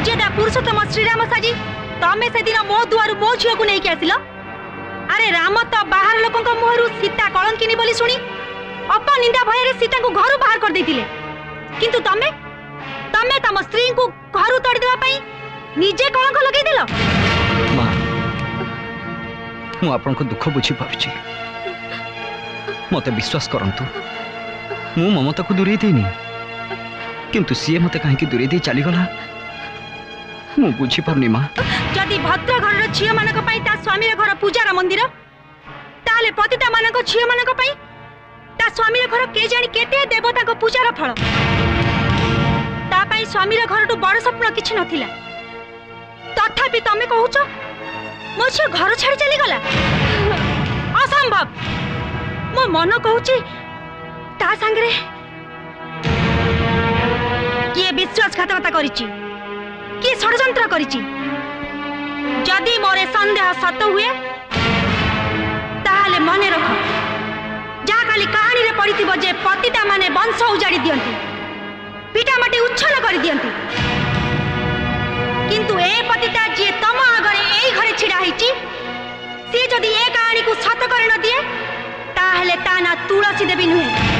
मर्यादा पुरुषोत्तम श्रीराम साजी तमें से दिन मो दुआर मो झील को लेकिन आसिल। अरे राम तो बाहर लोक मुहर सीता कलंकिनी बोली शुणी अपनिंदा भय सीता को घर बाहर कर देतिले, किंतु तमे तमे तम स्त्री को घर तोड़ देवा पई निजे कलंक लगे दिल। मां मु आपन को दुख बुझी पारुची, मते विश्वास करंतु मु ममता को दूरे देनी, किंतु सी मते कहीं की दूरे दे चली गला मु बुझी पारनी। मां जदि भद्र घर झील मानक पई ता स्वामी रे घर पूजार मंदिर ताले पतिता मानक झील मानक पई ता स्वामी रे घर के जानी केते देवता को पूजार फल। ता पई स्वामी रे घर टू बड़ स्वप्न किछि नथिला, तथापि तमे कहूछ मो झील घर छाड़ी चली गला। असंभव। मो मन कहूची ता संगरे किए विश्वासघातकता करिछि, किए षड्यंत्र करिछि। जदि मोरे संदेह सत हुए ताहले मने रख जा खाली कहानी रे पड़िथिबो जे पतिता माने वंश उजाड़ी दियंती, पिटा माटी उच्छन कर दियंती, किंतु ए पतिता जे तम आगरे एई घरे छिड़ा हिची सी जदि ए कहानी को सत करे न दिए ताहले ता ना तुलसी देवी नुहे